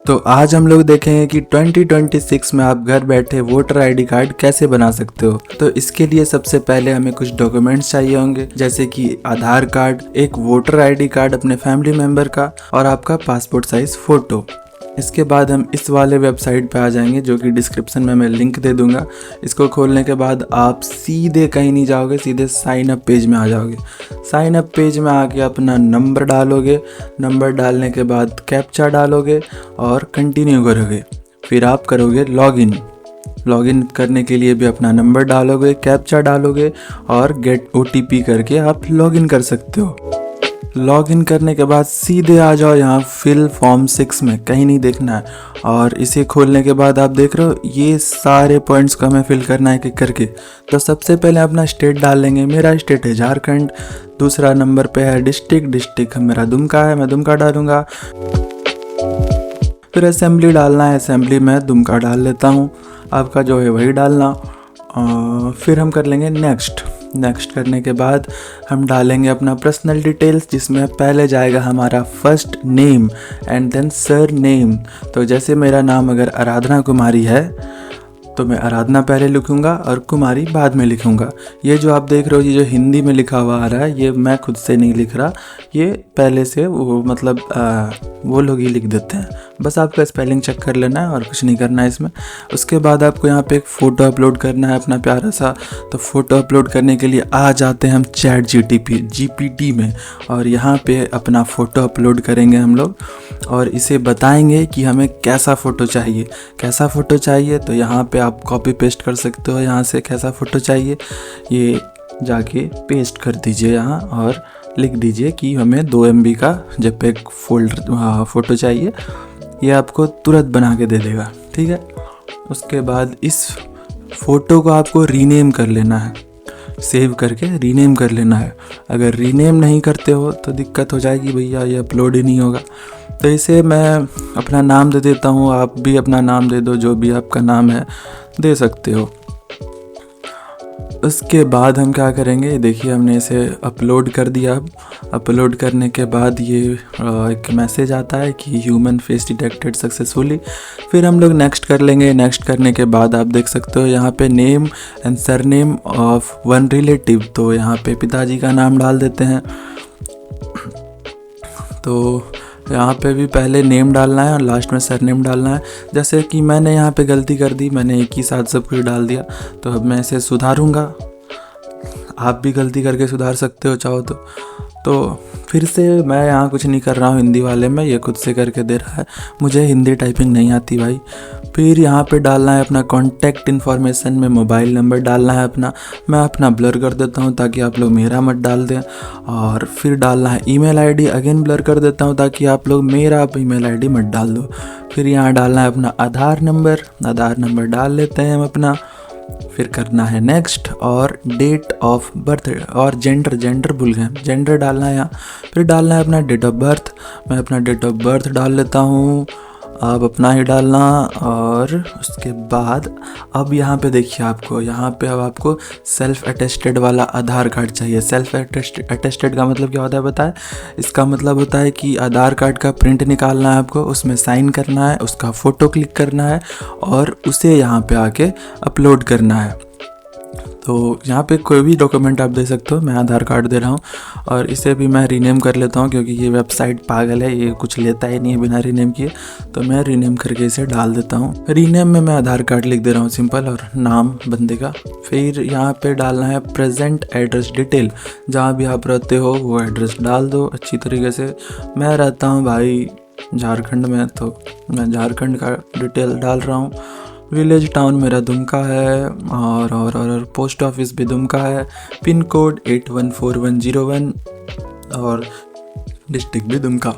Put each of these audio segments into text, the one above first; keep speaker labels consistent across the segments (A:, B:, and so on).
A: तो आज हम लोग देखेंगे कि 2026 में आप घर बैठे वोटर आईडी कार्ड कैसे बना सकते हो। तो इसके लिए सबसे पहले हमें कुछ डॉक्यूमेंट्स चाहिए होंगे, जैसे कि आधार कार्ड, एक वोटर आईडी कार्ड अपने फैमिली मेंबर का और आपका पासपोर्ट साइज फोटो। इसके बाद हम इस वाले वेबसाइट पे आ जाएंगे, जो कि डिस्क्रिप्शन में मैं लिंक दे दूंगा। इसको खोलने के बाद आप सीधे कहीं नहीं जाओगे, सीधे साइन अप पेज में आ जाओगे। साइन अप पेज में आके अपना नंबर डालोगे, नंबर डालने के बाद कैप्चा डालोगे और कंटिन्यू करोगे। फिर आप करोगे लॉगिन। लॉगिन करने के लिए भी अपना नंबर डालोगे, कैप्चा डालोगे और गेट OTP करके आप लॉगिन कर सकते हो। लॉगिन करने के बाद सीधे आ जाओ यहाँ फिल फॉर्म 6 में, कहीं नहीं देखना है। और इसे खोलने के बाद आप देख रहे हो ये सारे पॉइंट्स को हमें फिल करना है करके। तो सबसे पहले अपना स्टेट डाल लेंगे। मेरा स्टेट है झारखंड। दूसरा नंबर पे है डिस्ट्रिक्ट मेरा दुमका है, मैं दुमका डालूंगा। फिर असेंबली डालना है, असेंबली में दुमका डाल लेता हूँ, आपका जो है वही डालना। फिर हम कर लेंगे नेक्स्ट करने के बाद हम डालेंगे अपना पर्सनल डिटेल्स, जिसमें पहले जाएगा हमारा first name and then surname. तो जैसे मेरा नाम अगर आराधना कुमारी है तो मैं आराधना पहले लिखूंगा और कुमारी बाद में लिखूंगा। ये जो आप देख रहे हो, ये जो हिंदी में लिखा हुआ आ रहा है, ये मैं खुद से नहीं लिख रहा, ये पहले से वो मतलब वो लोग ही लिख देते हैं। बस आपका स्पेलिंग चेक कर लेना है और कुछ नहीं करना है इसमें। उसके बाद आपको यहाँ पे एक फ़ोटो अपलोड करना है अपना प्यारा सा। तो फ़ोटो अपलोड करने के लिए आ जाते हैं हम GPT में, और यहाँ पे अपना फ़ोटो अपलोड करेंगे हम लोग और इसे बताएंगे कि हमें कैसा फ़ोटो चाहिए। तो यहाँ पे आप कॉपी पेस्ट कर सकते हो, यहाँ से कैसा फ़ोटो चाहिए ये जाके पेस्ट कर दीजिए यहाँ और लिख दीजिए कि हमें 2 MB का JPEG फ़ोटो चाहिए। ये आपको तुरंत बना के दे देगा, ठीक है। उसके बाद इस फ़ोटो को आपको रीनेम कर लेना है, सेव करके रीनेम कर लेना है। अगर रीनेम नहीं करते हो तो दिक्कत हो जाएगी भैया, ये अपलोड ही नहीं होगा। तो इसे मैं अपना नाम दे देता हूँ, आप भी अपना नाम दे दो, जो भी आपका नाम है दे सकते हो। उसके बाद हम क्या करेंगे, देखिए हमने इसे अपलोड कर दिया। अब अपलोड करने के बाद ये एक मैसेज आता है कि ह्यूमन फेस डिटेक्टेड सक्सेसफुली। फिर हम लोग नेक्स्ट कर लेंगे। नेक्स्ट करने के बाद आप देख सकते हो यहाँ पे name and surname of one relative, तो यहाँ पे पिताजी का नाम डाल देते हैं। तो यहाँ पे भी पहले नेम डालना है और लास्ट में सरनेम डालना है। जैसे कि मैंने यहाँ पे गलती कर दी, मैंने एक ही साथ सब कुछ डाल दिया, तो अब मैं इसे सुधारूँगा। आप भी गलती करके सुधार सकते हो चाहो तो फिर से मैं यहाँ कुछ नहीं कर रहा हूँ हिंदी वाले में, ये खुद से करके दे रहा है, मुझे हिंदी टाइपिंग नहीं आती भाई। फिर यहाँ पे डालना है अपना कॉन्टैक्ट इन्फॉर्मेशन में मोबाइल नंबर डालना है अपना। मैं अपना ब्लर कर देता हूँ ताकि आप लोग मेरा मत डाल दें। और फिर डालना है ईमेल आईडी, अगेन ब्लर कर देता हूँ ताकि आप लोग मेरा ईमेल आईडी मत डाल दो। फिर यहाँ डालना है अपना आधार नंबर डाल लेते हैं हम अपना। फिर करना है नेक्स्ट और डेट ऑफ बर्थ और जेंडर भूल गए, जेंडर डालना है यहाँ। फिर डालना है अपना डेट ऑफ बर्थ, मैं अपना डेट ऑफ बर्थ डाल लेता हूँ, आप अपना ही डालना। और उसके बाद अब यहाँ पे देखिए आपको यहाँ पे अब आपको सेल्फ अटेस्टेड वाला आधार कार्ड चाहिए। सेल्फ अटेस्टेड का मतलब क्या होता है बताए? इसका मतलब होता है कि आधार कार्ड का प्रिंट निकालना है आपको, उसमें साइन करना है, उसका फ़ोटो क्लिक करना है और उसे यहाँ पे आके अपलोड करना है। तो यहाँ पे कोई भी डॉक्यूमेंट आप दे सकते हो, मैं आधार कार्ड दे रहा हूँ। और इसे भी मैं रीनेम कर लेता हूँ क्योंकि ये वेबसाइट पागल है, ये कुछ लेता ही नहीं है बिना रीनेम किए। तो मैं रीनेम करके इसे डाल देता हूँ। रीनेम में मैं आधार कार्ड लिख दे रहा हूँ सिंपल, और नाम बंदे का। फिर यहाँ पे डालना है प्रेजेंट एड्रेस डिटेल, जहाँ भी आप रहते हो वो एड्रेस डाल दो अच्छी तरीके से। मैं रहता हूँ भाई झारखंड में, तो मैं झारखंड का डिटेल डाल रहा हूँ। विलेज टाउन मेरा दुमका है और पोस्ट ऑफिस भी दुमका है। पिन कोड 814101 और डिस्ट्रिक्ट भी दुमका।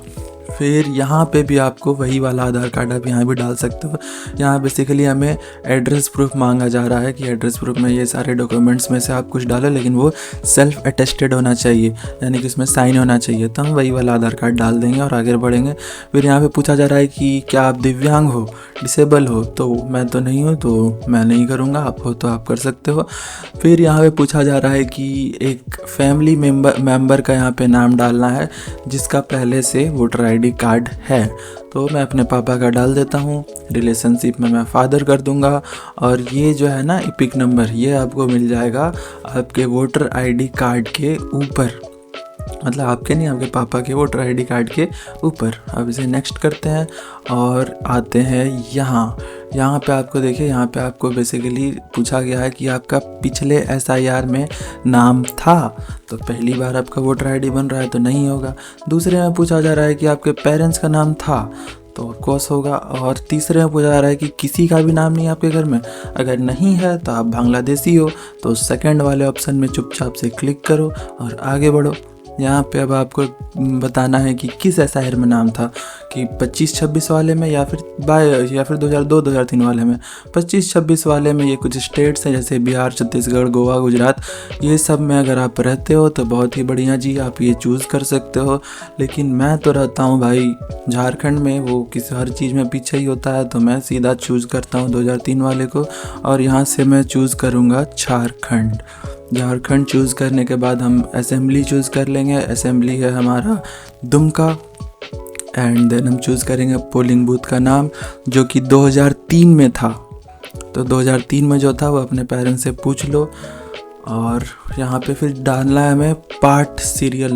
A: फिर यहाँ पे भी आपको वही वाला आधार कार्ड आप यहाँ भी डाल सकते हो। यहाँ बेसिकली हमें एड्रेस प्रूफ मांगा जा रहा है कि एड्रेस प्रूफ में ये सारे डॉक्यूमेंट्स में से आप कुछ डालो, लेकिन वो सेल्फ अटेस्टेड होना चाहिए, यानी कि उसमें साइन होना चाहिए। तो हम वही वाला आधार कार्ड डाल देंगे और आगे बढ़ेंगे। फिर यहाँ पे पूछा जा रहा है कि क्या आप दिव्यांग हो, डिसेबल हो, तो मैं तो नहीं हूँ तो मैं नहीं करूँगा, आप हो तो आप कर सकते हो। फिर यहाँ पे पूछा जा रहा है कि एक फैमिली मेंबर का यहाँ पे नाम डालना है जिसका पहले से वोटर आईडी कार्ड है, तो मैं अपने पापा का डाल देता हूँ। रिलेशनशिप में मैं फादर कर दूँगा। और ये जो है ना इपिक नंबर, ये आपको मिल जाएगा आपके वोटर आईडी कार्ड के ऊपर, मतलब आपके नहीं, आपके पापा के वोटर आईडी कार्ड के ऊपर। अब इसे नेक्स्ट करते हैं और आते हैं यहाँ पे आपको देखिए, यहाँ पे आपको बेसिकली पूछा गया है कि आपका पिछले SIR में नाम था, तो पहली बार आपका वोटर आईडी बन रहा है तो नहीं होगा। दूसरे में पूछा जा रहा है कि आपके पेरेंट्स का नाम था, तो ऑफकोर्स होगा। और तीसरे में पूछा जा रहा है कि किसी का भी नाम नहीं है आपके घर में, अगर नहीं है तो आप बांग्लादेशी हो, तो सेकंड वाले ऑप्शन में चुपचाप से क्लिक करो और आगे बढ़ो। यहाँ पे अब आपको बताना है कि किस SIR में नाम था, कि 25-26 वाले में या फिर 2002-2003 वाले में। 25-26 वाले में ये कुछ स्टेट्स हैं जैसे बिहार, छत्तीसगढ़, गोवा, गुजरात, ये सब में अगर आप रहते हो तो बहुत ही बढ़िया जी, आप ये चूज़ कर सकते हो। लेकिन मैं तो रहता हूँ भाई झारखंड में, वो किसी हर चीज़ में पीछे ही होता है, तो मैं सीधा चूज़ करता हूँ 2003 वाले को, और यहाँ से मैं चूज़ करूँगा झारखंड चूज़ करने के बाद हम असेंबली चूज़ कर लेंगे। असेंबली है हमारा दुमका। एंड देन हम चूज़ करेंगे पोलिंग बूथ का नाम, जो कि 2003 में था, तो 2003 में जो था वो अपने पेरेंट्स से पूछ लो। और यहाँ पे फिर डालना है हमें पार्ट सीरियल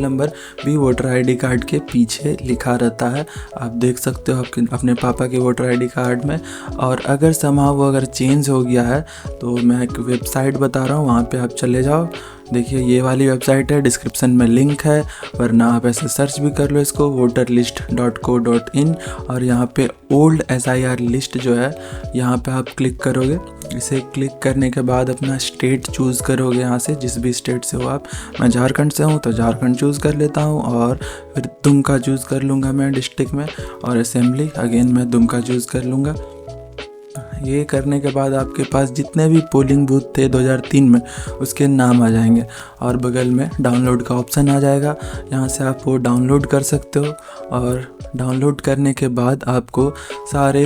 A: नंबर भी वोटर आईडी कार्ड के पीछे लिखा रहता है, आप देख सकते हो अपने पापा के वोटर आईडी कार्ड में। और अगर समाव वो अगर चेंज हो गया है तो मैं एक वेबसाइट बता रहा हूँ, वहाँ पे आप चले जाओ। देखिए ये वाली वेबसाइट है, डिस्क्रिप्शन में लिंक है, वरना आप ऐसे सर्च भी कर लो इसको voterlist.co.in। और यहाँ पे ओल्ड SIR लिस्ट जो है यहाँ पे आप क्लिक करोगे। इसे क्लिक करने के बाद अपना स्टेट चूज़ करोगे यहाँ से, जिस भी स्टेट से हो आप। मैं झारखंड से हूँ तो झारखंड चूज़ कर लेता हूँ, और फिर दुमका चूज़ कर लूँगा मैं डिस्ट्रिक्ट में, और असेंबली अगेन मैं दुमका चूज़ कर लूँगा। ये करने के बाद आपके पास जितने भी पोलिंग बूथ थे 2003 में उसके नाम आ जाएंगे, और बगल में डाउनलोड का ऑप्शन आ जाएगा, यहाँ से आप वो डाउनलोड कर सकते हो। और डाउनलोड करने के बाद आपको सारे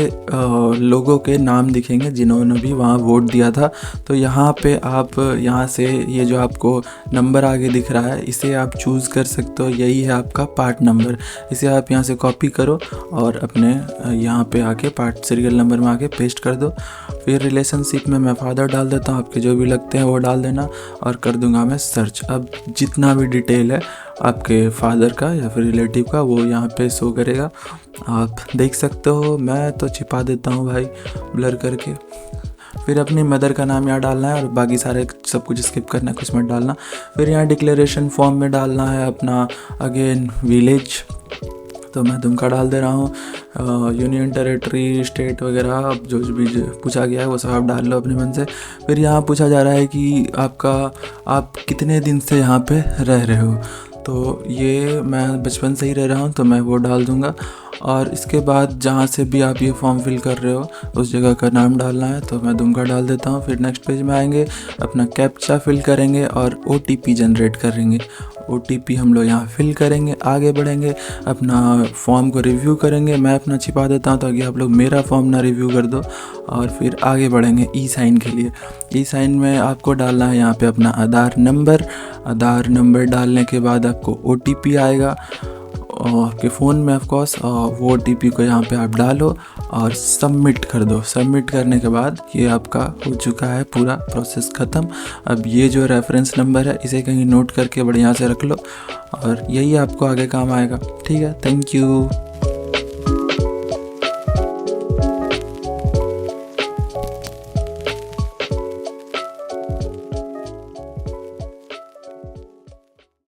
A: लोगों के नाम दिखेंगे जिन्होंने भी वहाँ वोट दिया था। तो यहाँ पे आप यहाँ से ये जो आपको नंबर आगे दिख रहा है इसे आप चूज़ कर सकते हो, यही है आपका पार्ट नंबर। इसे आप यहाँ से कॉपी करो और अपने यहाँ पे आके पार्ट सीरियल नंबर में आके पेस्ट कर दो। फिर रिलेशनशिप में मैं फादर डाल देता हूँ, आपके जो भी लगते हैं वो डाल देना, और कर दूंगा मैं सर्च। अब जितना भी डिटेल है आपके फादर का या फिर रिलेटिव का वो यहाँ पे शो करेगा, आप देख सकते हो। मैं तो छिपा देता हूँ भाई ब्लर करके। फिर अपनी मदर का नाम यहाँ डालना है और बाकी सारे सब कुछ स्किप करना है, कुछ मत डालना। फिर यहाँ डिक्लेरेशन फॉर्म में डालना है अपना अगेन विलेज, तो मैं दुमका डाल दे रहा हूँ। यूनियन टेरिटरी, स्टेट वगैरह अब जो भी पूछा गया है वो सब आप डाल लो अपने मन से। फिर यहाँ पूछा जा रहा है कि आप कितने दिन से यहाँ पे रह रहे हो, तो ये मैं बचपन से ही रह रहा हूँ तो मैं वो डाल दूँगा। और इसके बाद जहाँ से भी आप ये फॉर्म फिल कर रहे हो उस जगह का नाम डालना है, तो मैं दुमका डाल देता हूँ। फिर नेक्स्ट पेज में आएंगे, अपना कैप्चा फिल करेंगे और OTP जनरेट करेंगे। OTP हम लोग यहाँ फिल करेंगे, आगे बढ़ेंगे, अपना फॉर्म को रिव्यू करेंगे। मैं अपना छिपा देता हूँ ताकि आप लोग मेरा फॉर्म ना रिव्यू कर दो। और फिर आगे बढ़ेंगे ई-साइन के लिए। ई-साइन में आपको डालना है यहाँ पे अपना आधार नंबर डालने के बाद आपको OTP आएगा आपके फ़ोन में ऑफकोर्स, वो OTP को यहाँ पे आप डालो और सबमिट कर दो। सबमिट करने के बाद ये आपका हो चुका है पूरा प्रोसेस ख़त्म। अब ये जो रेफरेंस नंबर है इसे कहीं नोट करके बढ़िया से रख लो, और यही आपको आगे काम आएगा। ठीक है, थैंक यू।